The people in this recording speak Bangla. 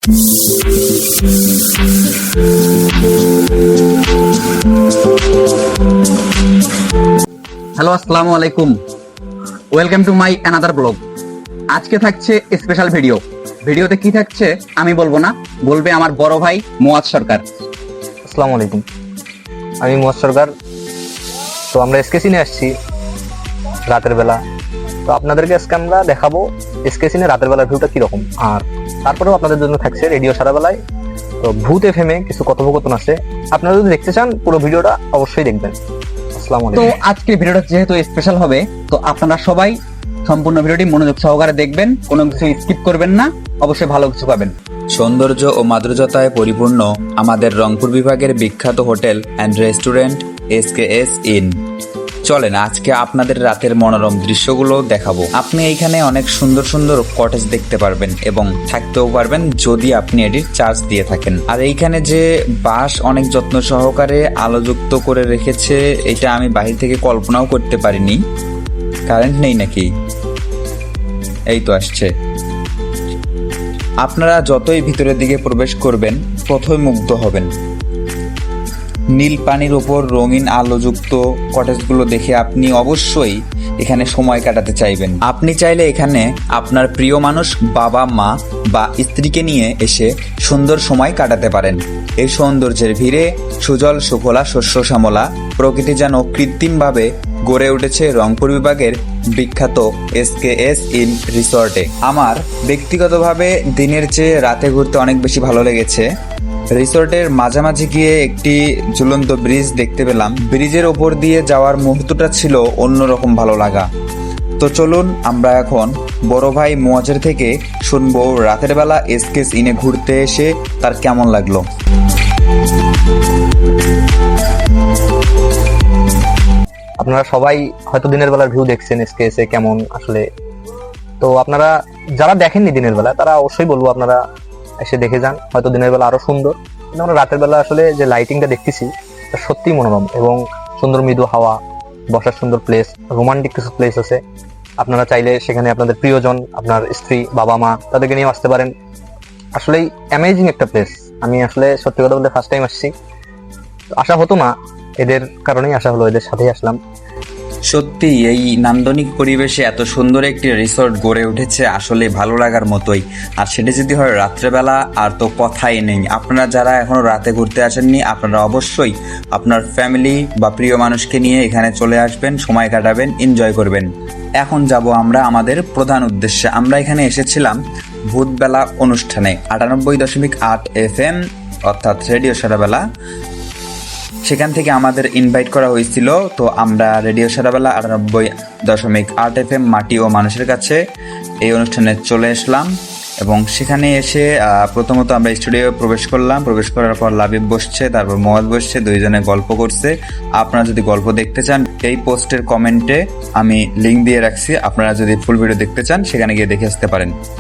হ্যালো, আসসালামু আলাইকুম। Welcome to my another blog. আজকে থাকছে স্পেশাল ভিডিওতে কি থাকছে আমি বলবো না, বলবে আমার বড় ভাই মুয়াজ সরকার। আসসালামু আলাইকুম, আমি মুয়াজ সরকার। তো আমরা এসকে সিনে আসছি রাতের বেলা। তো আপনাদেরকে আজকে আমরা দেখাবো এসকে সিনে রাতের বেলার ভিউটা কিরকম, আর তারপরেও আপনাদের জন্য থাকছে রেডিও সারা বেলায় তো ভূত এফএমে কিছু কথোপকথন আছে। আপনারা যদি দেখতে চান পুরো ভিডিওটা অবশ্যই দেখবেন। আসসালামু তো আলাইকুম। আজকে ভিডিওটা যেহেতু স্পেশাল হবে, তো আপনারা সবাই সম্পূর্ণ ভিডিওটি মনোযোগ সহকারে দেখবেন, কোনো কিছু স্কিপ করবেন না, অবশ্যই ভালো কিছু পাবেন। সৌন্দর্য ও মাধুর্যতায় পরিপূর্ণ আমাদের রংপুর বিভাগের বিখ্যাত hotel and restaurant SKS in. চলেন আজকে আপনাদের রাতের মনোরম দৃশ্যগুলো দেখাবো। আপনি এইখানে অনেক সুন্দর সুন্দর কটেজ দেখতে পারবেন এবং থাকতেও পারবেন যদি আপনি এটির চার্জ দিয়ে থাকেন। আর এইখানে যে বাঁশ অনেক যত্ন সহকারে আলোযুক্ত করে রেখেছে, এটা আমি বাহির থেকে কল্পনাও করতে পারিনি। কারেন্ট নেই নাকি? এই তো আসছে। আপনারা যতই ভিতরের দিকে প্রবেশ করবেন ততই মুগ্ধ হবেন। নীল পানির ওপর রঙিন আলোযুক্ত কটেজগুলো দেখে আপনি অবশ্যই এখানে সময় কাটাতে চাইবেন। আপনি চাইলে এখানে আপনার প্রিয় মানুষ, বাবা মা বা স্ত্রীকে নিয়ে এসে সুন্দর সময় কাটাতে পারেন। এই সৌন্দর্যের ভিড়ে সুজল সুফলা শস্য শ্যামলা প্রকৃতি যেন কৃত্রিমভাবে গড়ে উঠেছে রংপুর বিভাগের বিখ্যাত এসকেএস ইন রিসর্টে। আমার ব্যক্তিগতভাবে দিনের চেয়ে রাতে ঘুরতে অনেক বেশি ভালো লেগেছে। রিসর্টের মাঝামাঝি গিয়ে একটি ঝুলন্ত ব্রিজ দেখতে পেলাম। ব্রিজের ওপর দিয়ে যাওয়ার মুহূর্তটা ছিল অন্যরকম ভালো লাগা। তো চলুন আমরা এখন বড় ভাই মুয়াজের থেকে শুনবো রাতের বেলা এসকেএস ইনে ঘুরতে এসে তার কেমন লাগলো। আপনারা সবাই হয়তো দিনের বেলার ভিউ দেখছেন এসকেএস এ কেমন আসলে। তো আপনারা যারা দেখেননি দিনের বেলা তারা অবশ্যই বলবো আপনারা এসে দেখে যান। হয়তো দিনের বেলা আরো সুন্দর, কিন্তু আমরা রাতের বেলা আসলে যে লাইটিংটা দেখতেছি তা সত্যিই মনোরম এবং সুন্দর মৃদু হাওয়া, বসার সুন্দর প্লেস, রোমান্টিক কিছু প্লেস আছে। আপনারা চাইলে সেখানে আপনাদের প্রিয়জন, আপনার স্ত্রী, বাবা মা তাদেরকে নিয়ে আসতে পারেন। আসলেই অ্যামেজিং একটা প্লেস। আমি আসলে সত্যি কথা বলতে ফার্স্ট টাইম আসছি, আশা হতো না, এদের কারণেই আসা হলো, এদের সাথেই আসলাম। সত্যি এই নান্দনিক পরিবেশে এত সুন্দর একটি রিসর্ট গড়ে উঠেছে, আসলে ভালো লাগার মতোই। আর সেটা যদি হয় রাত্রেবেলা, আর তো কথাই নেই। আপনারা যারা এখনো রাতে ঘুরতে আসেননি, আপনারা অবশ্যই আপনার ফ্যামিলি বা প্রিয় মানুষকে নিয়ে এখানে চলে আসবেন, সময় কাটাবেন, এনজয় করবেন। এখন যাব আমরা আমাদের প্রধান উদ্দেশ্যে। আমরা এখানে এসেছিলাম ভূতবেলা অনুষ্ঠানে 98.8 FM অর্থাৎ রেডিও সারাবেলা। সেখান থেকে আমাদের ইনভাইট করা হয়েছিল। তো আমরা রেডিও সারাবেলা 98.8 FM মাটি ও মানুষের কাছে এই অনুষ্ঠানে চলে আসলাম এবং সেখানে এসে প্রথমত আমরা স্টুডিও প্রবেশ করলাম। প্রবেশ করার পর লাবিব বসছে, তারপর মুয়াজ বসছে, দুইজনে গল্প করছে। আপনারা যদি গল্প দেখতে চান, এই পোস্টের কমেন্টে আমি লিঙ্ক দিয়ে রাখছি। আপনারা যদি ফুল ভিডিও দেখতে চান সেখানে গিয়ে দেখে আসতে পারেন।